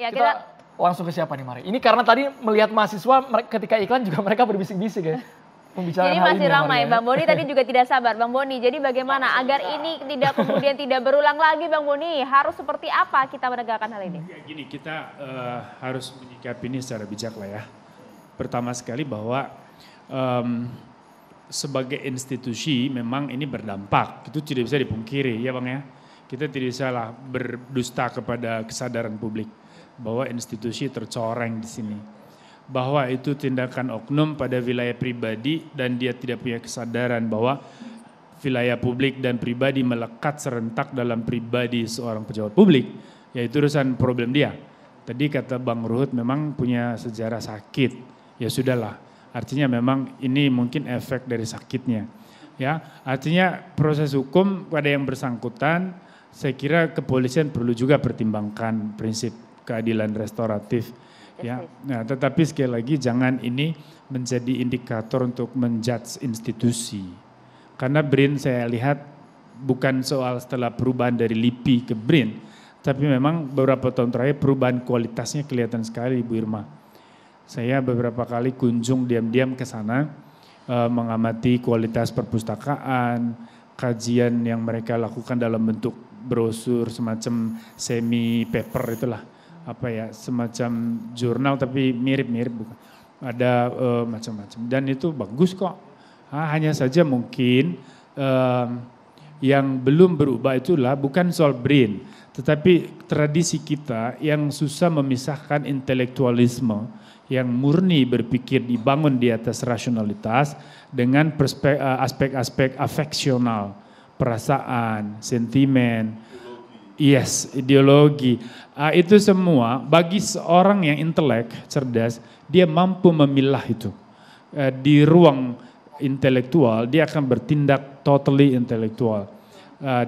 Ya, kita langsung ke siapa nih Mari? Ini karena tadi melihat mahasiswa ketika iklan juga mereka berbisik-bisik ya. Jadi masih ramai, Bang Boni tadi juga tidak sabar. Bang Boni, jadi bagaimana agar ini kemudian tidak berulang lagi, Bang Boni? Harus seperti apa kita menegakkan hal ini? Ya, gini, kita harus menyikapi ini secara bijak lah ya. Pertama sekali bahwa sebagai institusi memang ini berdampak, itu tidak bisa dipungkiri ya Bang ya. Kita tidak bisa lah berdusta kepada kesadaran publik bahwa institusi tercoreng di sini. Bahwa itu tindakan oknum pada wilayah pribadi dan dia tidak punya kesadaran bahwa wilayah publik dan pribadi melekat serentak dalam pribadi seorang pejabat publik, yaitu urusan problem dia. Tadi kata Bang Ruhut memang punya sejarah sakit, ya sudahlah, artinya memang ini mungkin efek dari sakitnya. Ya, artinya proses hukum pada yang bersangkutan, saya kira kepolisian perlu juga pertimbangkan prinsip keadilan restoratif. Ya, nah, tetapi sekali lagi jangan ini menjadi indikator untuk menjudge institusi. Karena BRIN saya lihat bukan soal setelah perubahan dari LIPI ke BRIN, tapi memang beberapa tahun terakhir perubahan kualitasnya kelihatan sekali Bu Irma. Saya beberapa kali kunjung diam-diam ke sana, mengamati kualitas perpustakaan, kajian yang mereka lakukan dalam bentuk brosur semacam semi paper itulah. Apa ya, semacam jurnal tapi mirip-mirip bukan. Ada macam-macam dan itu bagus kok. Hanya saja mungkin yang belum berubah itulah bukan soal BRIN, tetapi tradisi kita yang susah memisahkan intelektualisme yang murni berpikir dibangun di atas rasionalitas dengan aspek-aspek afeksional, perasaan, sentimen, ideologi. Itu semua bagi seorang yang intelek, cerdas, dia mampu memilah itu. Di ruang intelektual dia akan bertindak totally intelektual.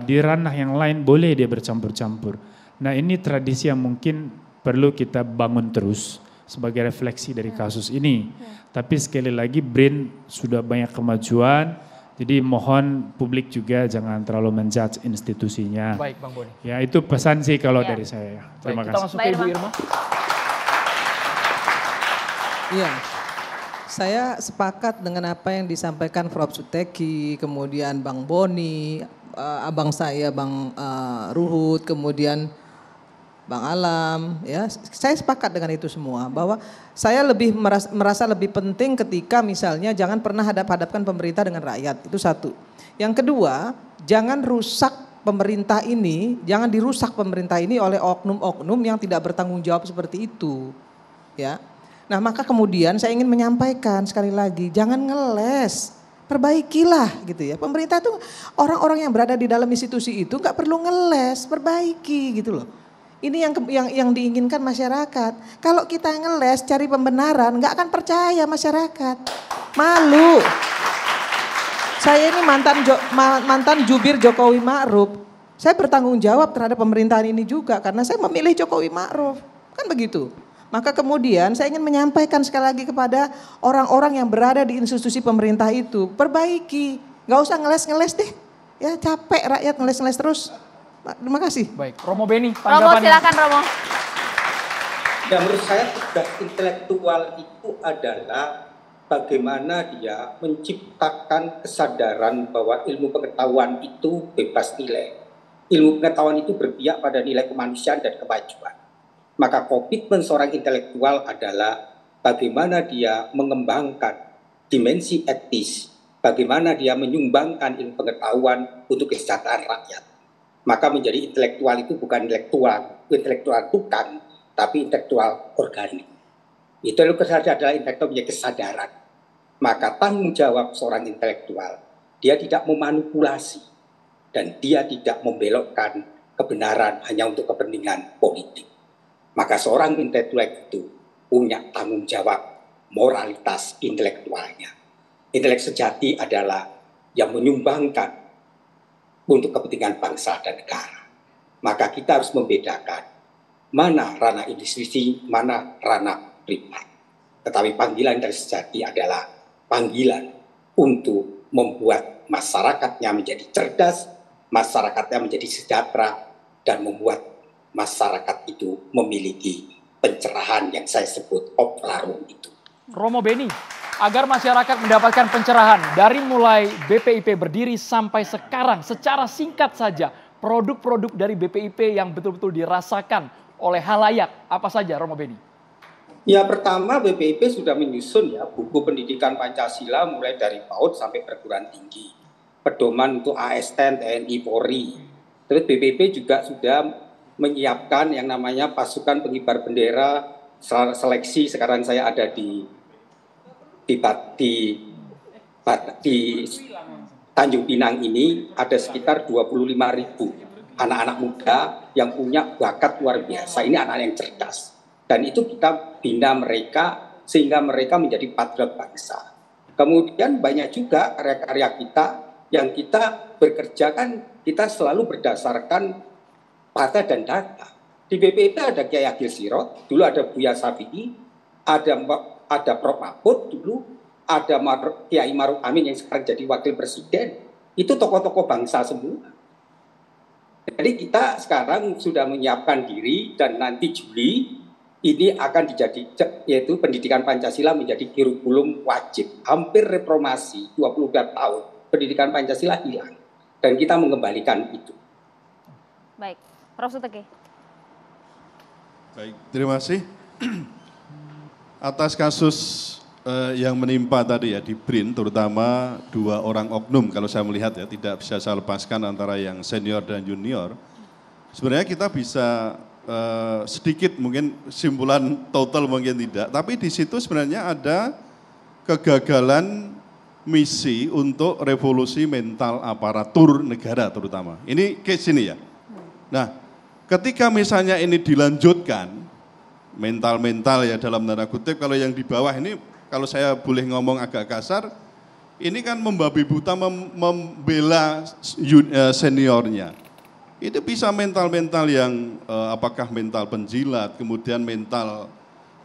Di ranah yang lain boleh dia bercampur-campur. Nah ini tradisi yang mungkin perlu kita bangun terus sebagai refleksi dari kasus ini. Tapi sekali lagi BRIN sudah banyak kemajuan. Jadi mohon publik juga jangan terlalu menjudge institusinya. Baik Bang Boni. Ya itu pesan sih kalau dari saya. Terima kasih. Kita langsung ke Ibu Irma. Iya, saya sepakat dengan apa yang disampaikan Prof. Suteki, kemudian Bang Boni, abang saya Bang Ruhut, kemudian Bang Alam, ya saya sepakat dengan itu semua bahwa saya lebih merasa lebih penting ketika misalnya jangan pernah hadap-hadapkan pemerintah dengan rakyat, itu satu. Yang kedua, jangan rusak pemerintah ini, jangan dirusak pemerintah ini oleh oknum-oknum yang tidak bertanggung jawab seperti itu, ya. Nah maka kemudian saya ingin menyampaikan sekali lagi, jangan ngeles, perbaikilah gitu ya. Pemerintah itu orang-orang yang berada di dalam institusi itu nggak perlu ngeles, perbaiki gitu loh. Ini yang diinginkan masyarakat. Kalau kita ngeles cari pembenaran, nggak akan percaya masyarakat. Malu. Saya ini mantan jubir Jokowi Ma'ruf. Saya bertanggung jawab terhadap pemerintahan ini juga karena saya memilih Jokowi Ma'ruf. Kan begitu. Maka kemudian saya ingin menyampaikan sekali lagi kepada orang-orang yang berada di institusi pemerintah itu, perbaiki. Nggak usah ngeles-ngeles deh. Ya capek rakyat ngeles-ngeles terus. Terima kasih. Baik, Romo Beni. Romo silakan Romo. Ya menurut saya tugas intelektual itu adalah bagaimana dia menciptakan kesadaran bahwa ilmu pengetahuan itu bebas nilai. Ilmu pengetahuan itu berpihak pada nilai kemanusiaan dan kemajuan. Maka komitmen seorang intelektual adalah bagaimana dia mengembangkan dimensi etis, bagaimana dia menyumbangkan ilmu pengetahuan untuk kesejahteraan rakyat. Maka menjadi intelektual itu bukan intelektual tukang, tapi intelektual organik. Itu adalah intelektual punya kesadaran. Maka tanggung jawab seorang intelektual, dia tidak memanipulasi dan dia tidak membelokkan kebenaran hanya untuk kepentingan politik. Maka seorang intelektual itu punya tanggung jawab moralitas intelektualnya. Intelek sejati adalah yang menyumbangkan untuk kepentingan bangsa dan negara. Maka kita harus membedakan mana ranah institusi, mana ranah privat. Tetapi panggilan dari sejati adalah panggilan untuk membuat masyarakatnya menjadi cerdas, masyarakatnya menjadi sejahtera, dan membuat masyarakat itu memiliki pencerahan yang saya sebut oplarung itu. Romo Beni, agar masyarakat mendapatkan pencerahan dari mulai BPIP berdiri sampai sekarang, secara singkat saja, produk-produk dari BPIP yang betul-betul dirasakan oleh halayak, apa saja Romo Beni? Ya, pertama BPIP sudah menyusun ya buku pendidikan Pancasila mulai dari PAUD sampai perguruan tinggi. Pedoman untuk ASN, TNI, Polri. Terus BPIP juga sudah menyiapkan yang namanya pasukan pengibar bendera seleksi. Sekarang saya ada di Tanjung Pinang ini ada sekitar 25.000 anak-anak muda yang punya bakat luar biasa. Ini anak yang cerdas. Dan itu kita bina mereka sehingga mereka menjadi patriot bangsa. Kemudian banyak juga karya-karya kita yang kita bekerja kan kita selalu berdasarkan fakta dan data. Di BPIP ada Kiai Agil Sirot, dulu ada Buya Syafi'i, ada Prof. Mahfud dulu, ada Kiai Maruf Amin yang sekarang jadi wakil presiden. Itu tokoh-tokoh bangsa semua. Jadi kita sekarang sudah menyiapkan diri dan nanti Juli ini akan yaitu pendidikan Pancasila menjadi kurikulum wajib. Hampir reformasi 22 tahun pendidikan Pancasila hilang dan kita mengembalikan itu. Baik, Prof. Suteki. Baik, terima kasih. Atas kasus yang menimpa tadi ya di BRIN, terutama 2 orang oknum, kalau saya melihat ya tidak bisa saya lepaskan antara yang senior dan junior. Sebenarnya kita bisa sedikit mungkin simpulan total mungkin tidak, tapi di situ sebenarnya ada kegagalan misi untuk revolusi mental aparatur negara terutama. Ini case ini ya. Nah, ketika misalnya ini dilanjutkan, mental-mental ya dalam tanda kutip, kalau yang di bawah ini kalau saya boleh ngomong agak kasar, ini kan membabi buta membela seniornya. Itu bisa mental-mental yang apakah mental penjilat, kemudian mental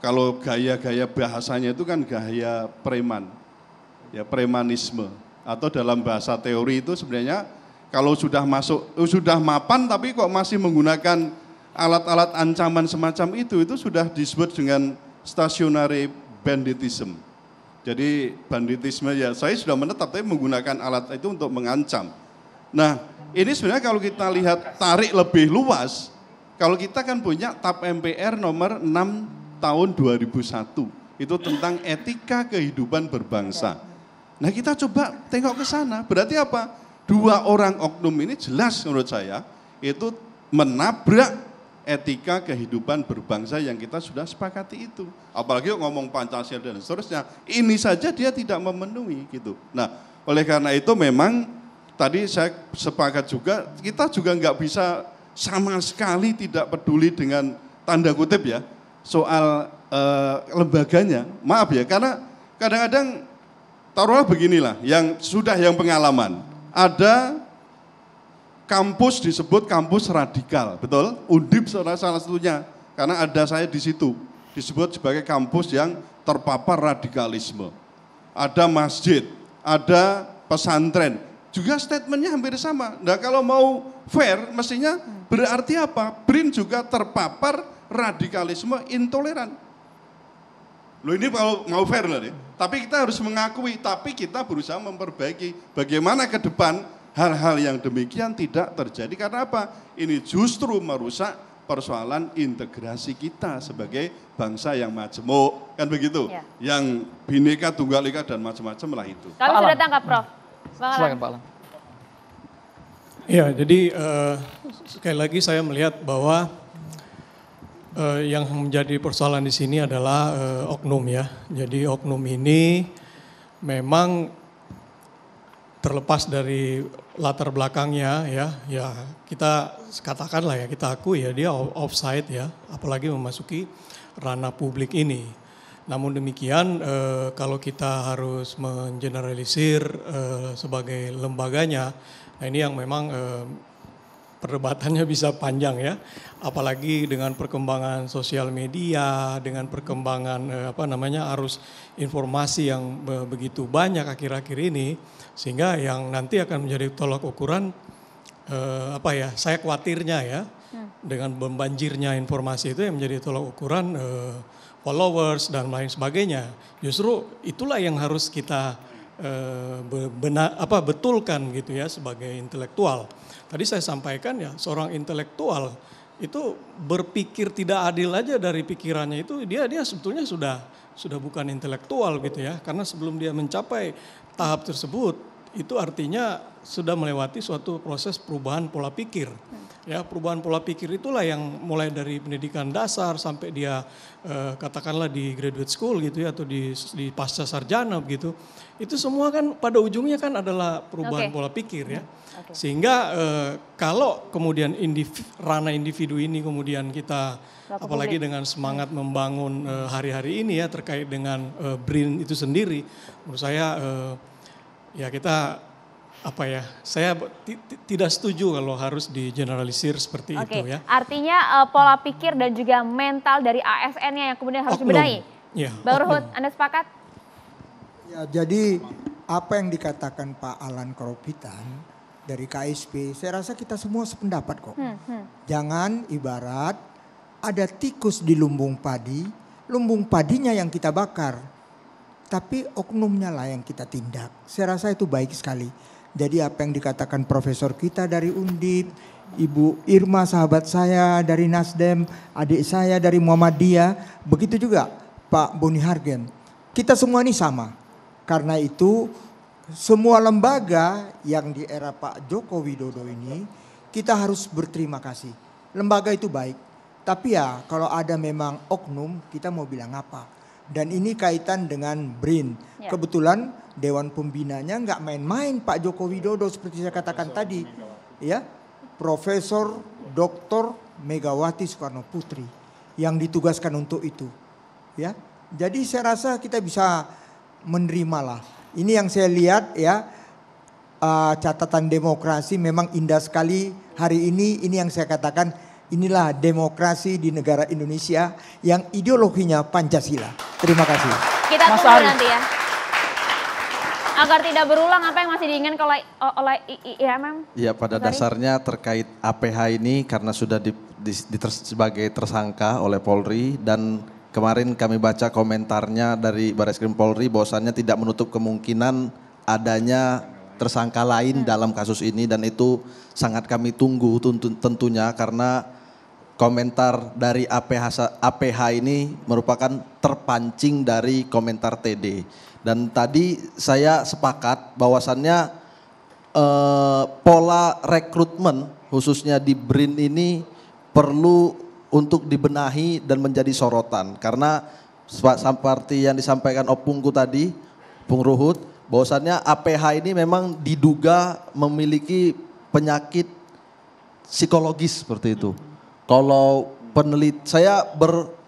kalau gaya-gaya bahasanya itu kan gaya preman, ya premanisme. Atau dalam bahasa teori itu sebenarnya kalau sudah masuk, sudah mapan tapi kok masih menggunakan alat-alat ancaman semacam itu sudah disebut dengan stationary banditism. Jadi banditisme ya saya sudah menetap tapi menggunakan alat itu untuk mengancam. Nah, ini sebenarnya kalau kita lihat tarik lebih luas, kalau kita kan punya TAP MPR nomor 6 tahun 2001, itu tentang etika kehidupan berbangsa. Nah kita coba tengok ke sana, berarti apa? 2 orang oknum ini jelas menurut saya, itu menabrak etika kehidupan berbangsa yang kita sudah sepakati itu. Apalagi ngomong Pancasila dan seterusnya, ini saja dia tidak memenuhi gitu. Nah oleh karena itu memang tadi saya sepakat juga, kita juga nggak bisa sama sekali tidak peduli dengan tanda kutip ya, soal lembaganya. Maaf ya, karena kadang-kadang taruhlah beginilah, yang pengalaman. Ada kampus disebut kampus radikal, betul? Undip salah satunya, karena ada saya di situ, disebut sebagai kampus yang terpapar radikalisme. Ada masjid, ada pesantren, juga statementnya hampir sama. Nah kalau mau fair mestinya berarti apa? BRIN juga terpapar radikalisme intoleran. Loh ini kalau mau fair loh nih. Tapi kita harus mengakui, tapi kita berusaha memperbaiki. Bagaimana ke depan hal-hal yang demikian tidak terjadi. Karena apa? Ini justru merusak persoalan integrasi kita sebagai bangsa yang majemuk. Kan begitu? Ya. Yang Bhinneka Tunggal Ika dan macam-macam lah itu. Kami sudah tangkap Prof. Silakan Pak Alam. Ya, jadi sekali lagi saya melihat bahwa yang menjadi persoalan di sini adalah oknum ya. Jadi oknum ini memang terlepas dari latar belakangnya ya kita katakanlah ya, kita akui ya dia offside ya, apalagi memasuki ranah publik ini. Namun demikian kalau kita harus mengeneralisir sebagai lembaganya, nah ini yang memang perdebatannya bisa panjang ya, apalagi dengan perkembangan sosial media, dengan perkembangan arus informasi yang begitu banyak akhir-akhir ini, sehingga yang nanti akan menjadi tolak ukuran saya khawatirnya ya, dengan membanjirnya informasi itu yang menjadi tolak ukuran followers dan lain sebagainya. Justru itulah yang harus kita betulkan gitu ya sebagai intelektual. Tadi saya sampaikan ya, seorang intelektual itu berpikir tidak adil aja dari pikirannya itu dia sebetulnya sudah bukan intelektual gitu ya, karena sebelum dia mencapai tahap tersebut itu artinya sudah melewati suatu proses perubahan pola pikir. Ya, perubahan pola pikir itulah yang mulai dari pendidikan dasar sampai dia katakanlah di graduate school gitu ya, atau di pasca sarjana gitu. Itu semua kan pada ujungnya kan adalah perubahan pola pikir ya. Sehingga kalau kemudian ranah individu ini kemudian kita apalagi dengan semangat membangun hari-hari ini ya terkait dengan BRIN itu sendiri, menurut saya ya kita saya tidak setuju kalau harus digeneralisir seperti itu ya. Artinya pola pikir dan juga mental dari ASN-nya yang kemudian harus dibenahi. Ya, Bang Ruhut, Anda sepakat? Ya, jadi apa yang dikatakan Pak Alan Karopitan dari KSP, saya rasa kita semua sependapat kok. Jangan ibarat ada tikus di lumbung padinya yang kita bakar, tapi oknumnya lah yang kita tindak. Saya rasa itu baik sekali. Jadi apa yang dikatakan profesor kita dari Undip, Ibu Irma sahabat saya dari Nasdem, adik saya dari Muhammadiyah, begitu juga Pak Boni Hargen. Kita semua ini sama. Karena itu semua lembaga yang di era Pak Joko Widodo ini kita harus berterima kasih. Lembaga itu baik, tapi ya kalau ada memang oknum kita mau bilang apa. Dan ini kaitan dengan BRIN. Ya. Kebetulan Dewan Pembinanya nggak main-main Pak Joko Widodo seperti saya katakan tadi. Ya, Profesor Dr. Megawati Soekarno Putri yang ditugaskan untuk itu. Ya, jadi saya rasa kita bisa menerimalah. Ini yang saya lihat ya, catatan demokrasi memang indah sekali hari ini yang saya katakan inilah demokrasi di negara Indonesia yang ideologinya Pancasila. Terima kasih. Kita tunggu nanti ya. Agar tidak berulang apa yang masih diinginkan oleh IMM. Ya, pada dasarnya terkait APH ini karena sudah sebagai tersangka oleh Polri dan kemarin kami baca komentarnya dari Barreskrim Polri bahwasannya tidak menutup kemungkinan adanya tersangka lain dalam kasus ini dan itu sangat kami tunggu tentunya karena komentar dari APH ini merupakan terpancing dari komentar TD. Dan tadi saya sepakat bahwasannya pola rekrutmen khususnya di BRIN ini perlu untuk dibenahi dan menjadi sorotan. Karena seperti yang disampaikan Opungku tadi, Pung Ruhut, bahwasannya APH ini memang diduga memiliki penyakit psikologis seperti itu. Kalau saya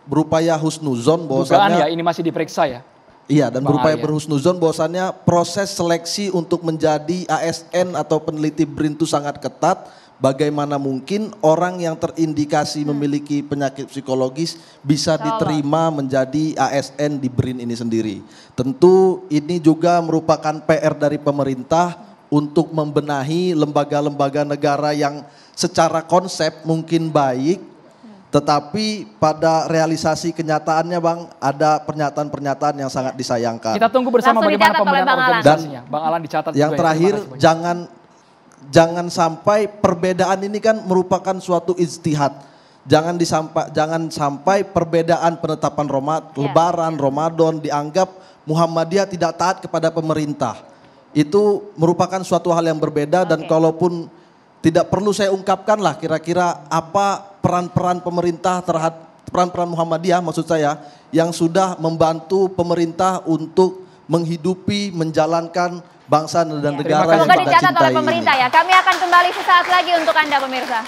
berupaya husnuzon bahwasannya ya ini masih diperiksa ya. Iya, dan berupaya berhusnuzon bahwasannya proses seleksi untuk menjadi ASN atau peneliti BRIN itu sangat ketat. Bagaimana mungkin orang yang terindikasi memiliki penyakit psikologis bisa diterima menjadi ASN di BRIN ini sendiri. Tentu ini juga merupakan PR dari pemerintah untuk membenahi lembaga-lembaga negara yang secara konsep mungkin baik, tetapi pada realisasi kenyataannya Bang, ada pernyataan-pernyataan yang sangat disayangkan. Kita tunggu bersama bagaimana pembenahan organisasinya. Bang Alan dicatat yang juga terakhir, jangan sampai perbedaan ini kan merupakan suatu ijtihad. Jangan sampai perbedaan penetapan Lebaran, Ramadan dianggap Muhammadiyah tidak taat kepada pemerintah. Itu merupakan suatu hal yang berbeda dan kalaupun tidak perlu saya ungkapkan lah kira-kira apa peran-peran pemerintah peran-peran Muhammadiyah maksud saya yang sudah membantu pemerintah untuk menghidupi, menjalankan bangsa dan negara yang kita cintai. Semoga dicatat oleh pemerintah ya. Kami akan kembali sesaat lagi untuk Anda pemirsa.